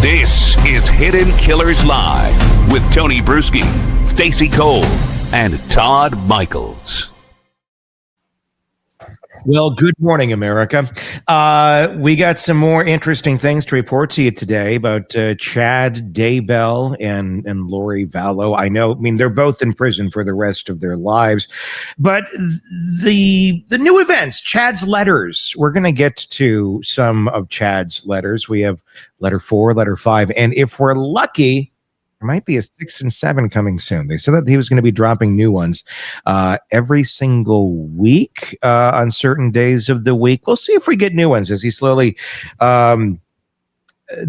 This is Hidden Killers Live with Tony Brueski, Stacy Cole, and Todd Michaels. Well, good morning, America. We got some more interesting things to report to you today about Chad Daybell and Lori Vallow. I mean, they're both in prison for the rest of their lives. But the new events, Chad's letters, we're going to get to some of Chad's letters. We have letter 4, letter 5, and if we're lucky, there might be a 6 and 7 coming soon. They said that he was going to be dropping new ones every single week on certain days of the week. We'll see if we get new ones as he slowly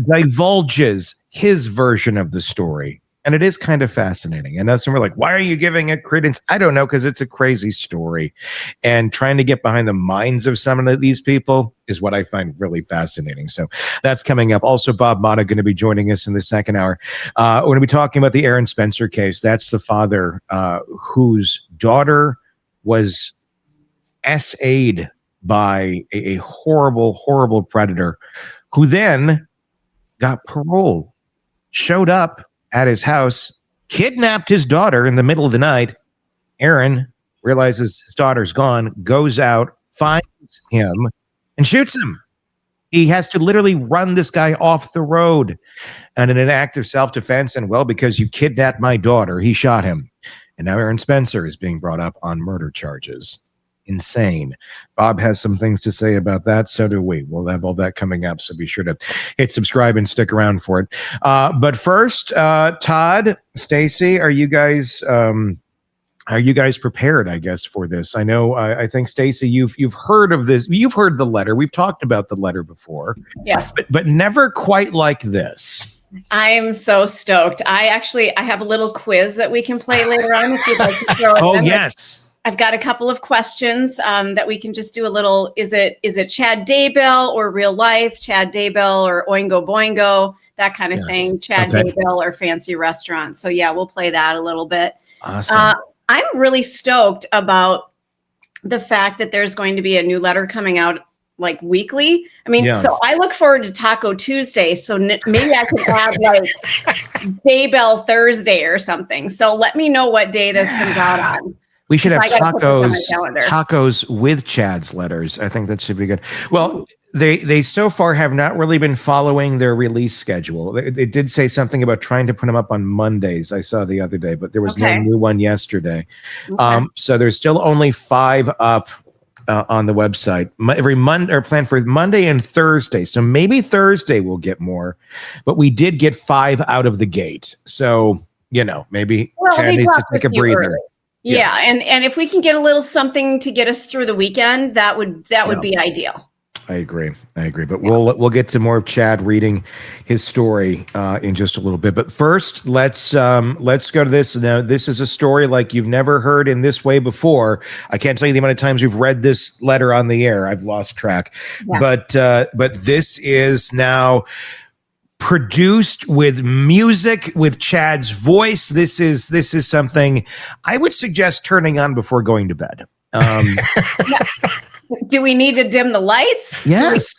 divulges his version of the story. And it is kind of fascinating. And some are like, why are you giving it credence? I don't know, because it's a crazy story. And trying to get behind the minds of some of these people is what I find really fascinating. So that's coming up. Also, Bob Motta going to be joining us in the second hour. We're going to be talking about the Aaron Spencer case. That's the father whose daughter was SA'd by a horrible, horrible predator who then got parole, showed up at his house, kidnapped his daughter in the middle of the night. Aaron realizes his daughter's gone, goes out, finds him, and shoots him. He has to literally run this guy off the road. And in an act of self-defense, and because you kidnapped my daughter, he shot him. And now Aaron Spencer is being brought up on murder charges. Insane. Bob has some things to say about that. So do we. We'll have all that coming up. So be sure to hit subscribe and stick around for it. But first, Todd, Stacy, are you guys prepared, I guess, for this? I know, I think, Stacy, you've heard of this. You've heard the letter. We've talked about the letter before. Yes. But never quite like this. I'm so stoked. I have a little quiz that we can play later on if you'd like to throw it in. Oh, yes. I've got a couple of questions that we can just do a little. Is it Chad Daybell or real life? Chad Daybell or Oingo Boingo? That kind of thing. Chad Daybell or fancy restaurant. So yeah, we'll play that a little bit. Awesome. I'm really stoked about the fact that there's going to be a new letter coming out like weekly. I mean, So I look forward to Taco Tuesday. So maybe I could add like Daybell Thursday or something. So let me know what day this comes out on. We should have tacos with Chad's letters. I think that should be good. Well, they so far have not really been following their release schedule. They did say something about trying to put them up on Mondays. I saw the other day, but there was no new one yesterday. Okay. So there's still only 5 up on the website. Every Monday are planned for Monday and Thursday. So maybe Thursday we'll get more, but we did get 5 out of the gate. So, maybe Chad needs to take a breather. Early. Yeah, and if we can get a little something to get us through the weekend, that would be ideal. I agree. But we'll get to more of Chad reading his story in just a little bit. But first, let's go to this. Now, this is a story like you've never heard in this way before. I can't tell you the amount of times we've read this letter on the air. I've lost track. Yeah. But this is now produced with music, with Chad's voice. This is something I would suggest turning on before going to bed. Do we need to dim the lights? Yes.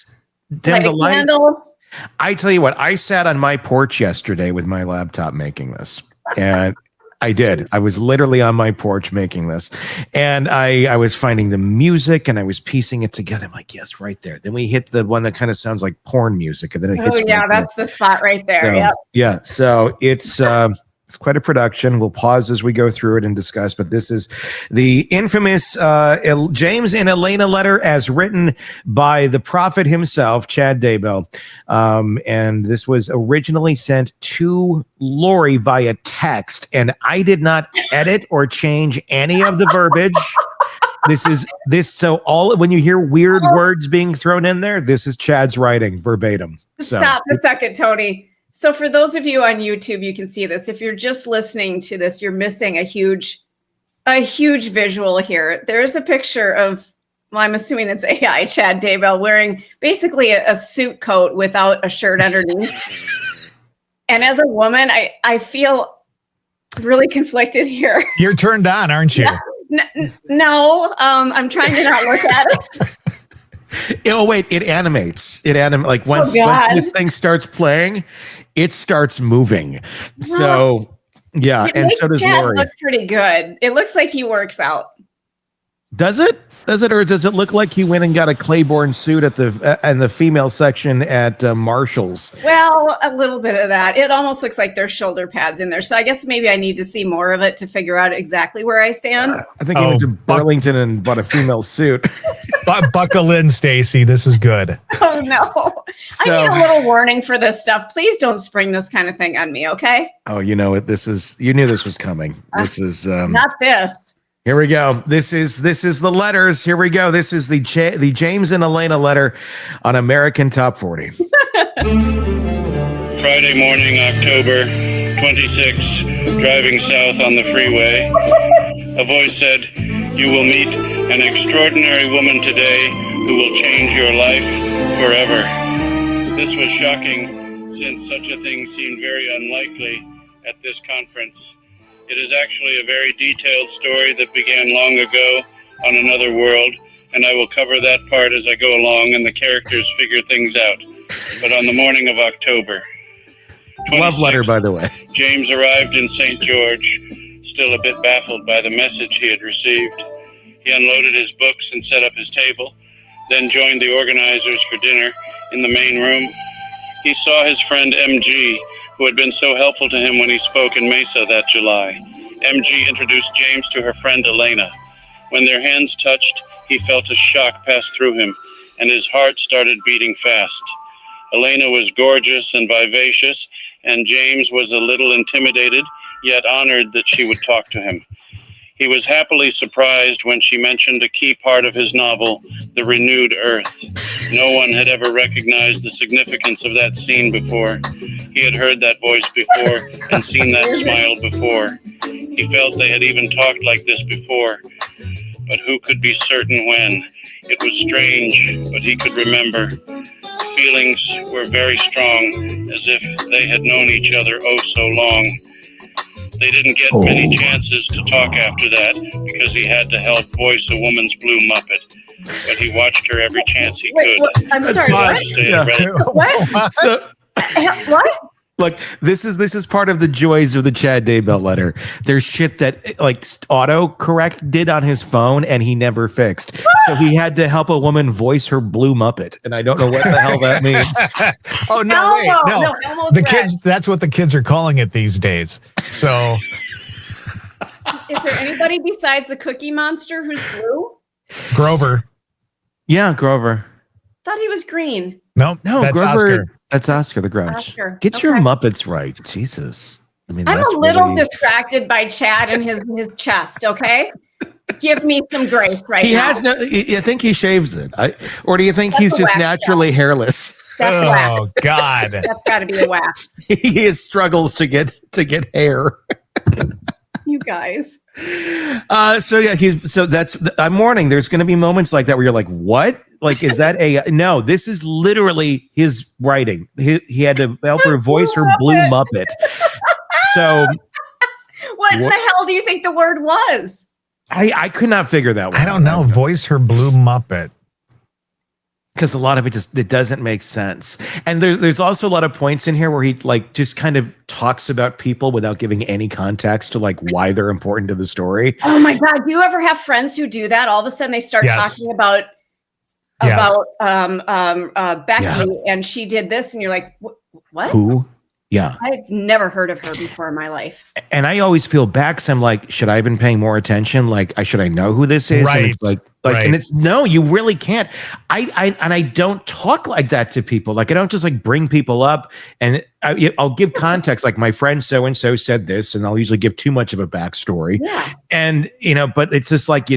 Dim the lights. Candle? I tell you what, I sat on my porch yesterday with my laptop making this. And I did. I was literally on my porch making this. And I was finding the music and I was piecing it together. I'm like, yes, right there. Then we hit the one that kind of sounds like porn music. And then it hits. Oh, yeah, that's the spot right there. So, yep. Yeah. So it's quite a production. We'll pause as we go through it and discuss. But this is the infamous James and Elena letter as written by the prophet himself, Chad Daybell. And this was originally sent to Lori via text. And I did not edit or change any of the verbiage. So when you hear weird words being thrown in there, this is Chad's writing verbatim. So. Stop a second, Tony. So for those of you on YouTube, you can see this. If you're just listening to this, you're missing a huge visual here. There's a picture of, well, I'm assuming it's AI, Chad Daybell, wearing basically a suit coat without a shirt underneath. And as a woman, I feel really conflicted here. You're turned on, aren't you? No, I'm trying to not look at it. Oh wait, it animates. Like once this thing starts playing, it starts moving. So yeah, it and so does Chad Lori. look pretty good. It looks like he works out. Does it? Or does it look like he went and got a Claiborne suit at the female section at Marshall's? Well, a little bit of that. It almost looks like there's shoulder pads in there. So I guess maybe I need to see more of it to figure out exactly where I stand. I think he went to Burlington and bought a female suit. Buckle in, Stacy. This is good. Oh no! I need a little warning for this stuff. Please don't spring this kind of thing on me, okay? Oh, you know it. You knew this was coming. This is not this. Here we go. This is the letters. Here we go. This is the James and Elena letter on American Top 40. Friday morning, October 26, driving south on the freeway. A voice said, "You will meet an extraordinary woman today who will change your life forever." This was shocking, since such a thing seemed very unlikely at this conference. It is actually a very detailed story that began long ago on another world, and I will cover that part as I go along and the characters figure things out. But on the morning of October 26th, love letter, by the way, James arrived in St. George, still a bit baffled by the message he had received. He unloaded his books and set up his table, then joined the organizers for dinner in the main room. He saw his friend MG, who had been so helpful to him when he spoke in Mesa that July. MG introduced James to her friend Elena. When their hands touched, he felt a shock pass through him, and his heart started beating fast. Elena was gorgeous and vivacious, and James was a little intimidated, yet honored that she would talk to him. He was happily surprised when she mentioned a key part of his novel, The Renewed Earth. No one had ever recognized the significance of that scene before. He had heard that voice before and seen that smile before. He felt they had even talked like this before, but who could be certain when? It was strange, but he could remember. The feelings were very strong, as if they had known each other oh so long. They didn't get many chances to talk after that because he had to help voice a woman's blue Muppet. But he watched her every chance he could. I'm sorry, what? What? What? Look, this is part of the joys of the Chad Daybell letter. There's shit that like autocorrect did on his phone and he never fixed. So he had to help a woman voice her blue Muppet, and I don't know what the hell that means. Oh no, no, the kids. That's what the kids are calling it these days. So, is there anybody besides the Cookie Monster who's blue? Grover. Yeah, Grover. Thought he was green. No, that's Grover. Oscar. That's Oscar the Grouch. Oscar. Get your Muppets right, Jesus. I mean, I'm that's a little really... distracted by Chad and his chest. Okay, give me some grace right now. He has no. I think he shaves it. Or do you think he's just naturally hairless? That's wax. God, that's got to be a wax. He struggles to get hair. You guys. So that's I'm warning. There's going to be moments like that where you're like, what? Like, is that no, this is literally his writing. He had to help her voice her blue Muppet. So what in the hell do you think the word was? I could not figure that one. I don't know. Voice her blue Muppet. Because a lot of it doesn't make sense. And there's also a lot of points in here where he like just kind of talks about people without giving any context to like why they're important to the story. Oh my God. Do you ever have friends who do that? All of a sudden they start talking about Becky and she did this and you're like, what? Who? Yeah. I've never heard of her before in my life. And I always feel bad because I'm like, should I have been paying more attention? Like, should I know who this is? Right. And it's like, and it's no, you really can't. I don't talk like that to people. Like, I don't just like bring people up and I'll give context. Like, my friend so-and-so said this, and I'll usually give too much of a backstory. Yeah. And, but it's just like,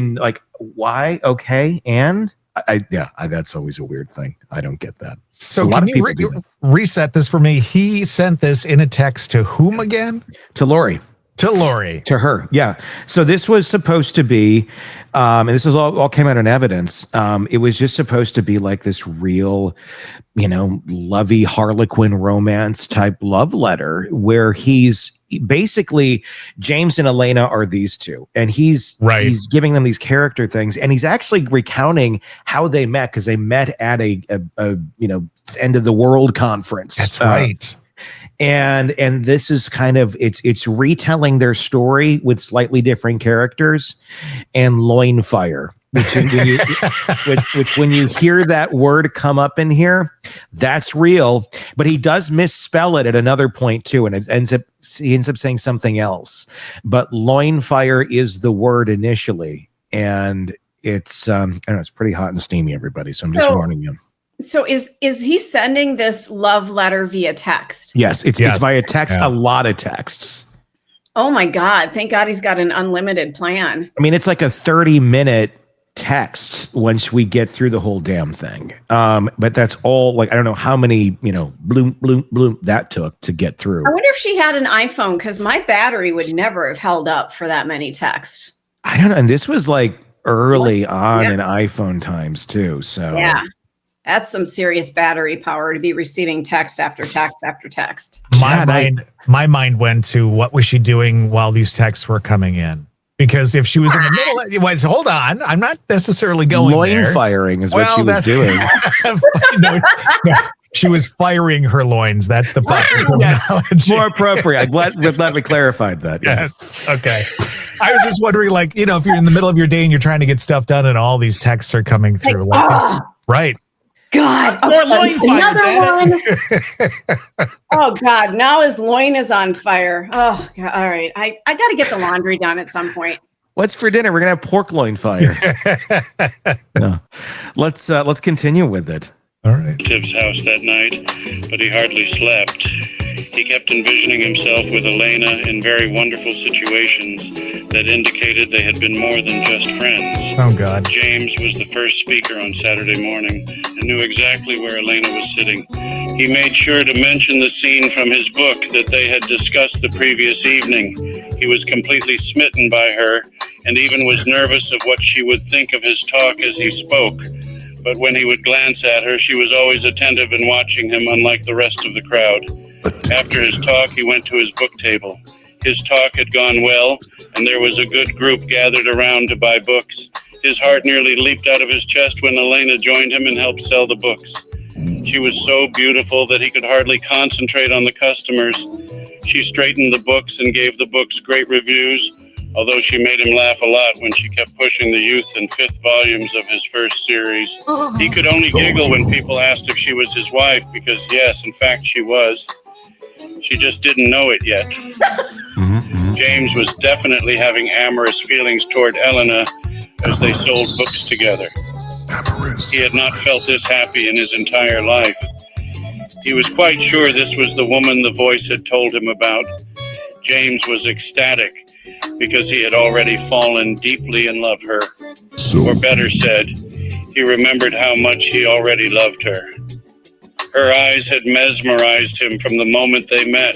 why? Okay. And that's always a weird thing. I don't get that. So can you reset this for me? He sent this in a text to whom again? To Lori. To Lori. To her. Yeah. So this was supposed to be, and this is all came out in evidence. It was just supposed to be like this real, lovey Harlequin romance type love letter where he's basically James and Elena are these two, and he's giving them these character things, and he's actually recounting how they met, because they met at a end of the world conference. That's right. And this is kind of it's retelling their story with slightly different characters and loin fire. Which when you hear that word come up in here, that's real. But he does misspell it at another point too, and he ends up saying something else. But loin fire is the word initially, and it's I don't know, it's pretty hot and steamy, everybody. So I'm just warning you. So is he sending this love letter via text? Yes, it's via text. Yeah. A lot of texts. Oh my God! Thank God he's got an unlimited plan. I mean, it's like a 30-minute text once we get through the whole damn thing. But that's all, like, I don't know how many, bloom, bloom, bloom that took to get through. I wonder if she had an iPhone, because my battery would never have held up for that many texts. I don't know. And this was like early on in iPhone times too. So yeah, that's some serious battery power to be receiving text after text after text. My mind went to, what was she doing while these texts were coming in? Because if she was in the middle, hold on, I'm not necessarily going loin there. Firing is what she was doing. No, she was firing her loins. That's the yes, more appropriate. Let me clarify that. Yes. Okay. I was just wondering, like, if you're in the middle of your day and you're trying to get stuff done, and all these texts are coming through, right? God, another one. Oh God, now his loin is on fire. Oh God, all right, I got to get the laundry done at some point. What's for dinner? We're gonna have pork loin fire. No. Let's continue with it. All right. Tibbs' house that night, but he hardly slept. He kept envisioning himself with Elena in very wonderful situations that indicated they had been more than just friends. Oh, God. James was the first speaker on Saturday morning and knew exactly where Elena was sitting. He made sure to mention the scene from his book that they had discussed the previous evening. He was completely smitten by her and even was nervous of what she would think of his talk as he spoke. But when he would glance at her, she was always attentive and watching him, unlike the rest of the crowd. After his talk, he went to his book table. His talk had gone well, and there was a good group gathered around to buy books. His heart nearly leaped out of his chest when Elena joined him and helped sell the books. She was so beautiful that he could hardly concentrate on the customers. She straightened the books and gave the books great reviews, although she made him laugh a lot when she kept pushing the youth and fifth volumes of his first series. He could only giggle when people asked if she was his wife, because yes, in fact, she was. She just didn't know it yet. James was definitely having amorous feelings toward Elena as they sold books together. He had not felt this happy in his entire life. He was quite sure this was the woman the voice had told him about. James was ecstatic because he had already fallen deeply in love her. Or better said, he remembered how much he already loved her. Her eyes had mesmerized him from the moment they met,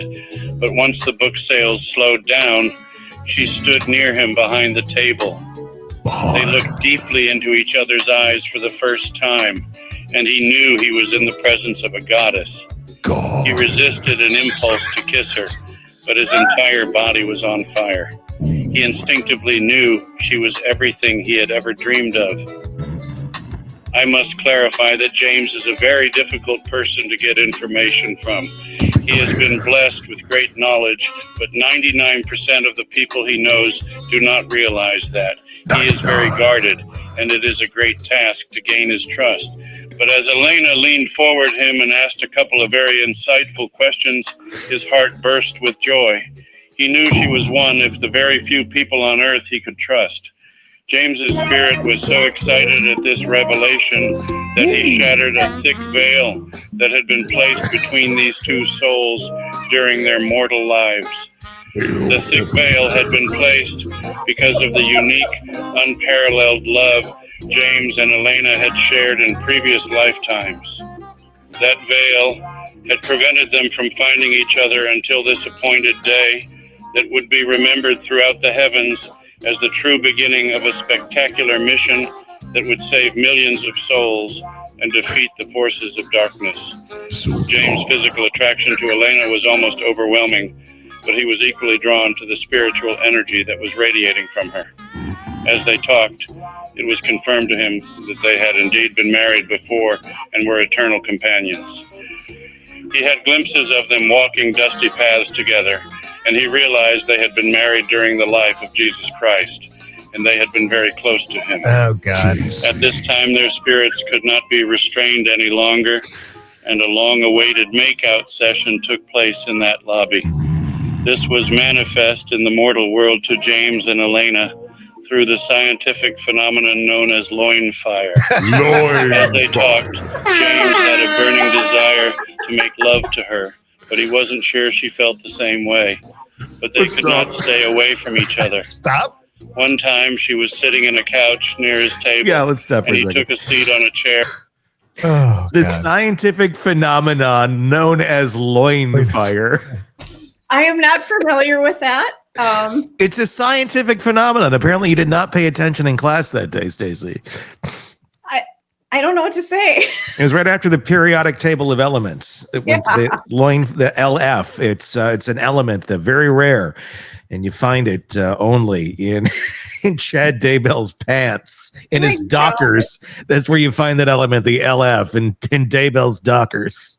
but once the book sales slowed down, she stood near him behind the table. They looked deeply into each other's eyes for the first time, and he knew he was in the presence of a goddess. He resisted an impulse to kiss her, but his entire body was on fire. He instinctively knew she was everything he had ever dreamed of. I must clarify that James is a very difficult person to get information from. He has been blessed with great knowledge, but 99% of the people he knows do not realize that. He is very guarded, and it is a great task to gain his trust. But as Elena leaned forward him and asked a couple of very insightful questions, his heart burst with joy. He knew she was one of the very few people on earth he could trust. James's spirit was so excited at this revelation that he shattered a thick veil that had been placed between these two souls during their mortal lives. The thick veil had been placed because of the unique, unparalleled love James and Elena had shared in previous lifetimes. That veil had prevented them from finding each other until this appointed day that would be remembered throughout the heavens as the true beginning of a spectacular mission that would save millions of souls and defeat the forces of darkness. James' physical attraction to Elena was almost overwhelming, but he was equally drawn to the spiritual energy that was radiating from her. As they talked, it was confirmed to him that they had indeed been married before and were eternal companions. He had glimpses of them walking dusty paths together, and he realized they had been married during the life of Jesus Christ, and they had been very close to him. Oh, God. At this time, their spirits could not be restrained any longer, and a long-awaited makeout session took place in that lobby. This was manifest in the mortal world to James and Elena through the scientific phenomenon known as loin fire. As they talked, James had a burning desire to make love to her, but he wasn't sure she felt the same way. But they could not stay away from each other. Stop. One time, she was sitting in a couch near his table, Yeah, let's stop for and a he second. took a seat on a chair. Oh, The God. scientific phenomenon known as loin fire. I am not familiar with that. It's a scientific phenomenon. Apparently, you did not pay attention in class that day, Stacy. I don't know what to say. It was right after the periodic table of elements. It went to the LF. It's an element that very rare, and you find it only in Chad Daybell's pants, in his Dockers. That's where you find that element, the LF, in Daybell's Dockers.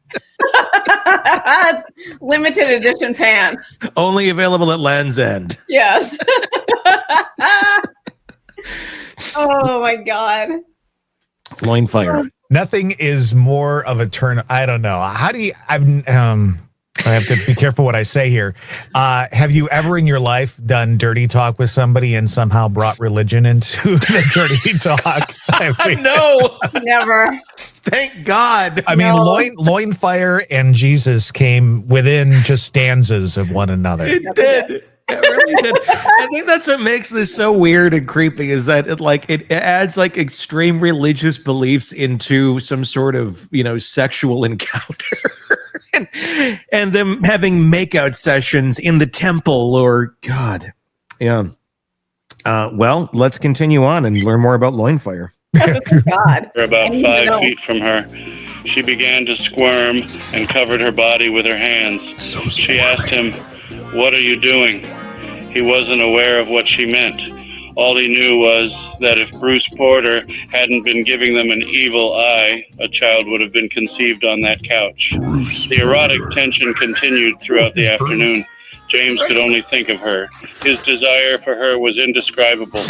Limited edition pants. Only available at Land's End. Yes. Oh my God. Loin fire. Nothing is more of a turn. I don't know. How do you, I have to be careful what I say here. Have you ever in your life done dirty talk with somebody and somehow brought religion into the dirty talk? No, Never. thank God. I mean, No. loin fire and Jesus came within just stanzas of one another. It did. It really did. I think that's what makes this so weird and creepy is that it adds like extreme religious beliefs into some sort of, sexual encounter and them having makeout sessions in the temple or God. Yeah. Well, let's continue on and learn more about loin fire. God. For about I need to 5 know. feet from her, she began to squirm and covered her body with her hands. She asked him, "What are you doing?" He wasn't aware of what she meant. All he knew was that if Bruce Porter hadn't been giving them an evil eye, a child would have been conceived on that couch. The erotic tension continued throughout the afternoon. James could only think of her. His desire for her was indescribable.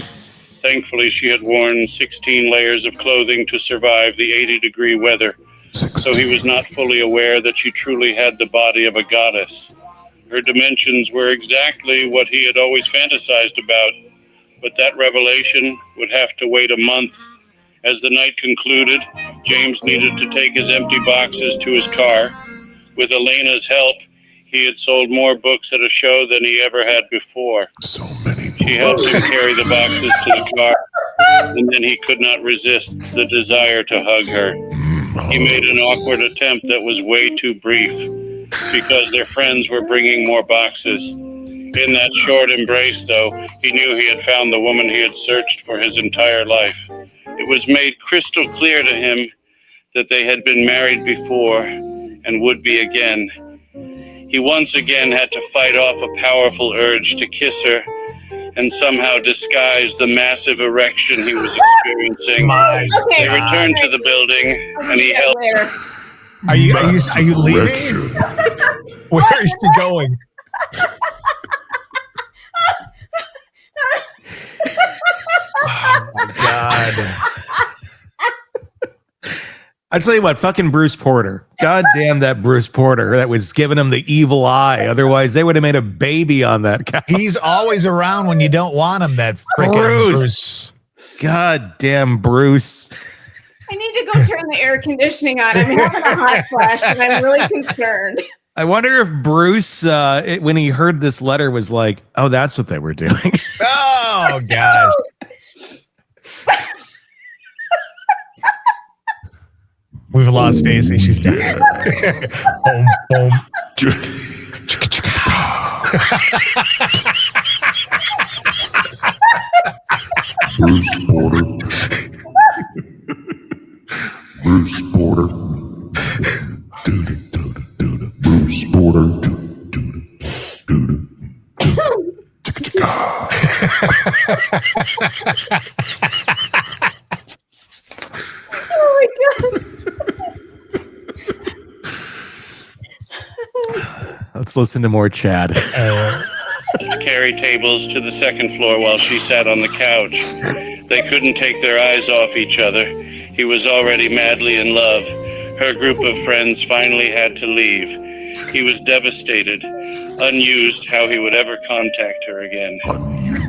Thankfully, she had worn 16 layers of clothing to survive the 80-degree weather, so he was not fully aware that she truly had the body of a goddess. Her dimensions were exactly what he had always fantasized about, but that revelation would have to wait a month. As the night concluded, James needed to take his empty boxes to his car. With Elena's help, he had sold more books at a show than he ever had before. So many books. She helped him carry the boxes to the car, and then he could not resist the desire to hug her. He made an awkward attempt that was way too brief, because their friends were bringing more boxes. In that short embrace, though, he knew he had found the woman he had searched for his entire life. It was made crystal clear to him that they had been married before and would be again. He once again had to fight off a powerful urge to kiss her and somehow disguise the massive erection he was experiencing. Okay. They returned to the building, and he held. Later. Are you leaving? Correction. Where is she going? Oh my God. I tell you what, fucking Bruce Porter. God damn that Bruce Porter that was giving him the evil eye. Otherwise, they would have made a baby on that couch. He's always around when you don't want him, that freaking Bruce. God damn Bruce. I need to go turn the air conditioning on. I'm having a hot flash and I'm really concerned. I wonder if Bruce, when he heard this letter, was like, oh, that's what they were doing. Oh, gosh. We've lost Stacy. She's dead. Boom, boom. Bruce Porter. Bruce Porter. Bruce Porter. Oh my God. Let's listen to more Chad. Carry tables to the second floor while she sat on the couch. They couldn't take their eyes off each other. He was already madly in love. Her group of friends finally had to leave. He was devastated, unused how he would ever contact her again.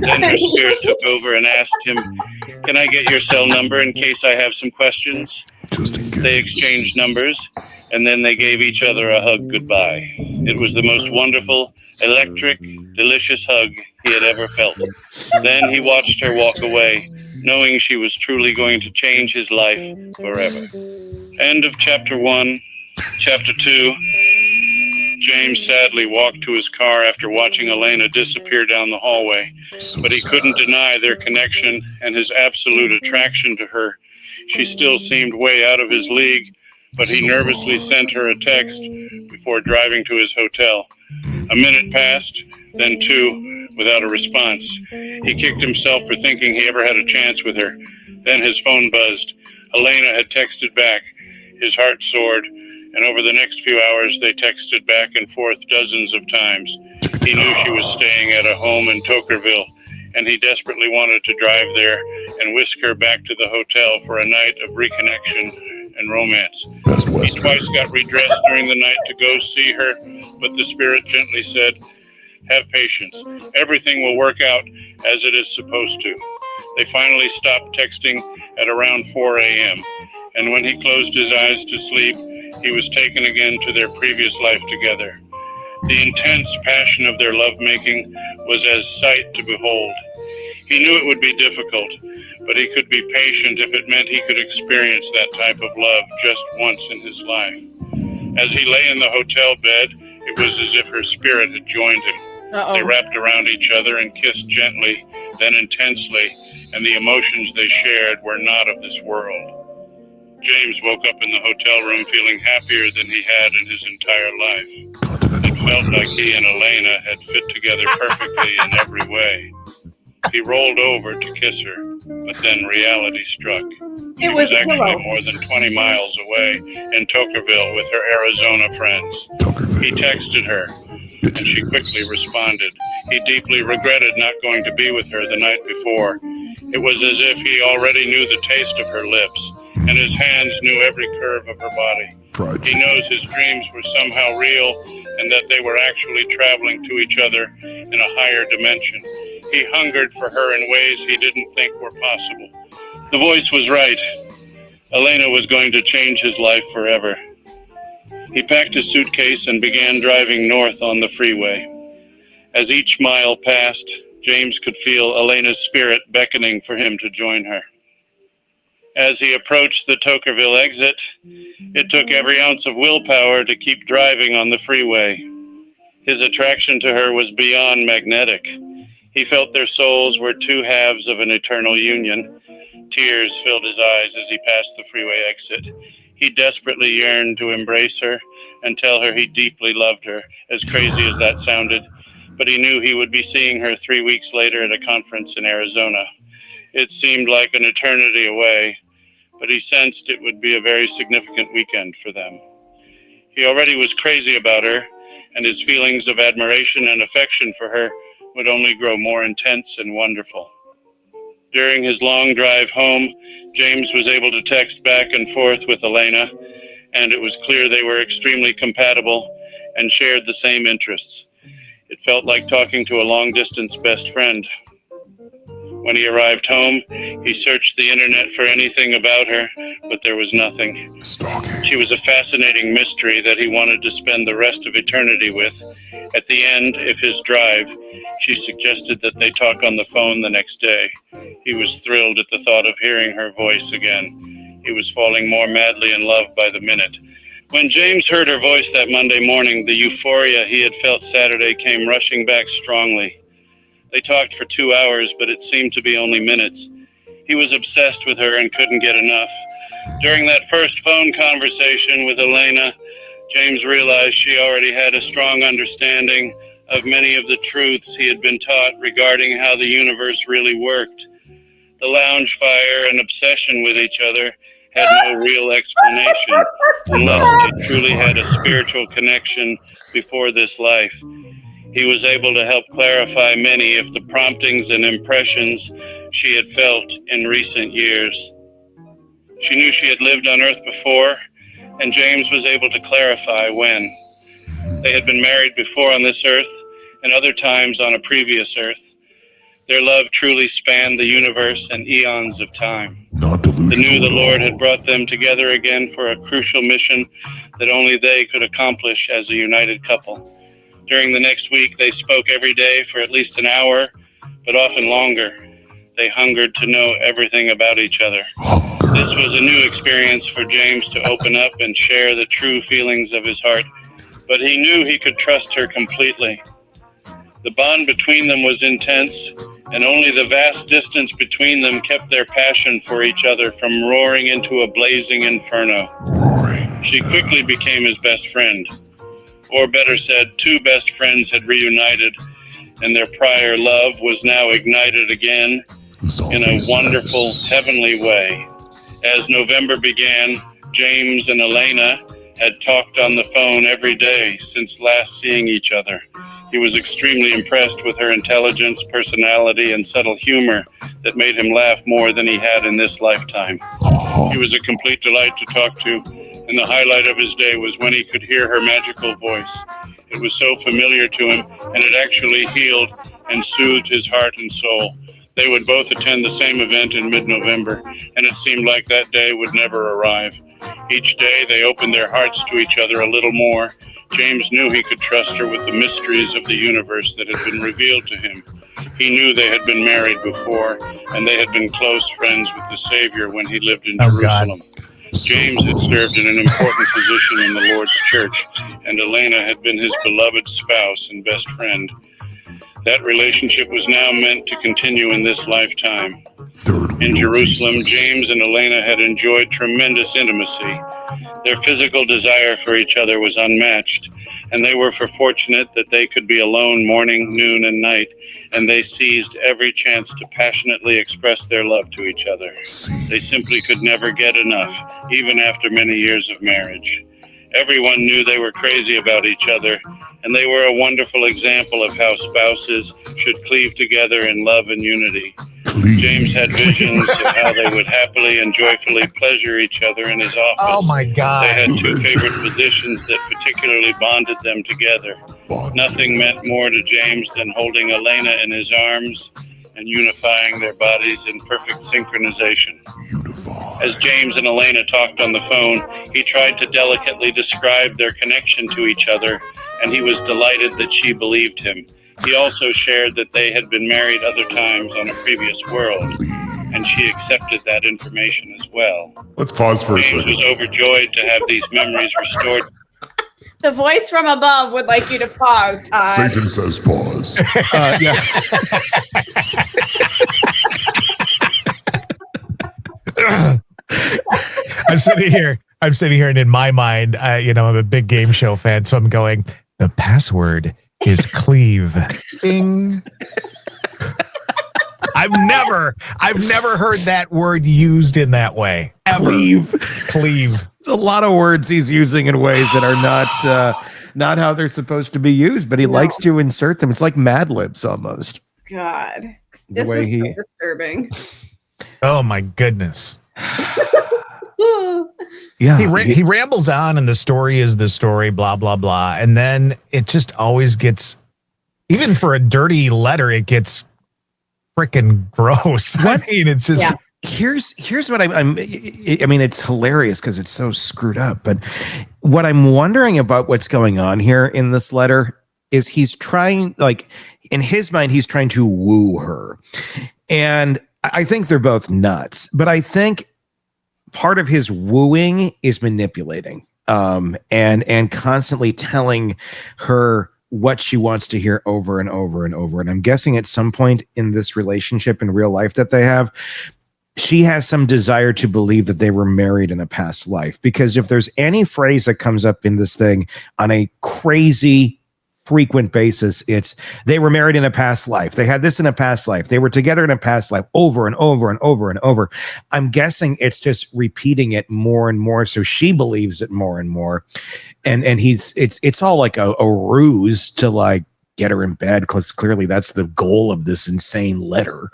Then her spirit took over and asked him, "Can I get your cell number in case I have some questions?" Just in case. They exchanged numbers, and then they gave each other a hug goodbye. It was the most wonderful, electric, delicious hug he had ever felt. Then he watched her walk away, knowing she was truly going to change his life forever. End of chapter 1. Chapter 2. James sadly walked to his car after watching Elena disappear down the hallway, but he couldn't deny their connection and his absolute attraction to her. She still seemed way out of his league, but he nervously sent her a text before driving to his hotel. A minute passed, then 2, without a response. He kicked himself for thinking he ever had a chance with her. Then his phone buzzed. Elena had texted back. His heart soared, and over the next few hours they texted back and forth dozens of times. He knew she was staying at a home in Tokerville, and he desperately wanted to drive there and whisk her back to the hotel for a night of reconnection and romance. He twice got redressed during the night to go see her, but the spirit gently said, "Have patience. Everything will work out as it is supposed to." They finally stopped texting at around 4 a.m., and when he closed his eyes to sleep, he was taken again to their previous life together. The intense passion of their lovemaking was as sight to behold. He knew it would be difficult, but he could be patient if it meant he could experience that type of love just once in his life. As he lay in the hotel bed, it was as if her spirit had joined him. They wrapped around each other and kissed gently, then intensely, and the emotions they shared were not of this world. James woke up in the hotel room feeling happier than he had in his entire life. It felt like he and Elena had fit together perfectly in every way. He rolled over to kiss her, but then reality struck. She was actually more than 20 miles away in Tokerville with her Arizona friends. He texted her, and she quickly responded. He deeply regretted not going to be with her the night before. It was as if he already knew the taste of her lips, and his hands knew every curve of her body. He knows his dreams were somehow real, and that they were actually traveling to each other in a higher dimension. He hungered for her in ways he didn't think were possible. The voice was right. Elena was going to change his life forever. He packed his suitcase and began driving north on the freeway. As each mile passed, James could feel Elena's spirit beckoning for him to join her. As he approached the Tokerville exit, it took every ounce of willpower to keep driving on the freeway. His attraction to her was beyond magnetic. He felt their souls were two halves of an eternal union. Tears filled his eyes as he passed the freeway exit. He desperately yearned to embrace her and tell her he deeply loved her, as crazy as that sounded. But he knew he would be seeing her 3 weeks later at a conference in Arizona. It seemed like an eternity away, but he sensed it would be a very significant weekend for them. He already was crazy about her, and his feelings of admiration and affection for her would only grow more intense and wonderful. During his long drive home, James was able to text back and forth with Elena, and it was clear they were extremely compatible and shared the same interests. It felt like talking to a long-distance best friend. When he arrived home, he searched the internet for anything about her, but there was nothing. She was a fascinating mystery that he wanted to spend the rest of eternity with. At the end of his drive, she suggested that they talk on the phone the next day. He was thrilled at the thought of hearing her voice again. He was falling more madly in love by the minute. When James heard her voice that Monday morning, the euphoria he had felt Saturday came rushing back strongly. They talked for 2 hours, but it seemed to be only minutes. He was obsessed with her and couldn't get enough. During that first phone conversation with Elena, James realized she already had a strong understanding of many of the truths he had been taught regarding how the universe really worked. The lounge fire and obsession with each other had no real explanation unless they truly had a spiritual connection before this life. He was able to help clarify many of the promptings and impressions she had felt in recent years. She knew she had lived on Earth before, and James was able to clarify when. They had been married before on this Earth and other times on a previous Earth. Their love truly spanned the universe and eons of time. Not They delusional knew the at Lord all. had brought them together again for a crucial mission that only they could accomplish as a united couple. During the next week, they spoke every day for at least an hour, but often longer. They hungered to know everything about each other. Hunger. This was a new experience for James to open up and share the true feelings of his heart, but he knew he could trust her completely. The bond between them was intense, and only the vast distance between them kept their passion for each other from roaring into a blazing inferno. Roaring. She quickly became his best friend. Or better said, two best friends had reunited, and their prior love was now ignited again in a wonderful, heavenly way. As November began, James and Elena had talked on the phone every day since last seeing each other. He was extremely impressed with her intelligence, personality, and subtle humor that made him laugh more than he had in this lifetime. She was a complete delight to talk to, and the highlight of his day was when he could hear her magical voice. It was so familiar to him, and it actually healed and soothed his heart and soul. They would both attend the same event in mid-November, and it seemed like that day would never arrive. Each day they opened their hearts to each other a little more. James knew he could trust her with the mysteries of the universe that had been revealed to him. He knew they had been married before, and they had been close friends with the Savior when he lived in Jerusalem. James had served in an important position in the Lord's church, and Elena had been his beloved spouse and best friend. That relationship was now meant to continue in this lifetime. In Jerusalem, James and Elena had enjoyed tremendous intimacy. Their physical desire for each other was unmatched, and they were fortunate that they could be alone morning, noon, and night, and they seized every chance to passionately express their love to each other. They simply could never get enough, even after many years of marriage. Everyone knew they were crazy about each other, and they were a wonderful example of how spouses should cleave together in love and unity. James had visions of how they would happily and joyfully pleasure each other in his office. Oh my God. They had two favorite positions that particularly bonded them together. Nothing meant more to James than holding Elena in his arms and unifying their bodies in perfect synchronization. As James and Elena talked on the phone, he tried to delicately describe their connection to each other, and he was delighted that she believed him. He also shared that they had been married other times on a previous world, and she accepted that information as well. Let's pause for a James second. was overjoyed to have these memories restored. The voice from above would like you to pause, Todd. Satan says pause. Yeah. I'm sitting here, and in my mind, I'm a big game show fan, so I'm going, the password is cleave. Bing. I've never heard that word used in that way. Ever. Cleave. A lot of words he's using in ways that are not how they're supposed to be used, but he likes to insert them. It's like Mad Libs almost. God, The this way is he- so disturbing. Oh my goodness. Yeah. He rambles on, and the story is the story, blah, blah, blah. And then it just always gets, even for a dirty letter, it gets freaking gross. I mean, it's just... Yeah. Here's what I mean, it's hilarious because it's so screwed up. But what I'm wondering about what's going on here in this letter is he's trying, like, in his mind, he's trying to woo her. And I think they're both nuts. But I think part of his wooing is manipulating and constantly telling her what she wants to hear over and over and over. And I'm guessing at some point in this relationship in real life that they have, she has some desire to believe that they were married in a past life, because if there's any phrase that comes up in this thing on a crazy frequent basis. It's they were married in a past life. They had this in a past life. They were together in a past life over and over and over and over. I'm guessing it's just repeating it more and more. So she believes it more and more. And it's all like a ruse to like get her in bed, because clearly that's the goal of this insane letter.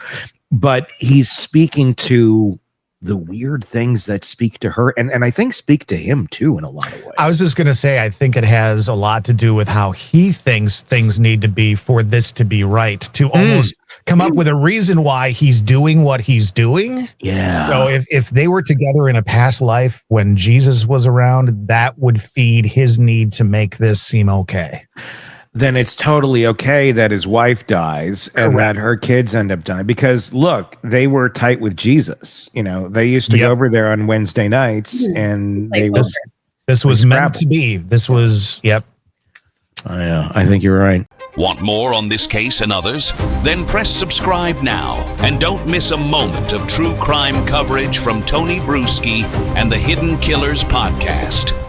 But he's speaking to the weird things that speak to her and I think speak to him too in a lot of ways. I was just going to say, I think it has a lot to do with how he thinks things need to be for this to be right, to almost come up with a reason why he's doing what he's doing. Yeah. So if they were together in a past life when Jesus was around, that would feed his need to make this seem okay. Then it's totally okay that his wife dies and that her kids end up dying, because look, they were tight with Jesus. You know, they used to go over there on Wednesday nights and they was this was meant to be. This was I think you're right. Want more on this case and others? Then press subscribe now and don't miss a moment of true crime coverage from Tony Brueski and the Hidden Killers podcast.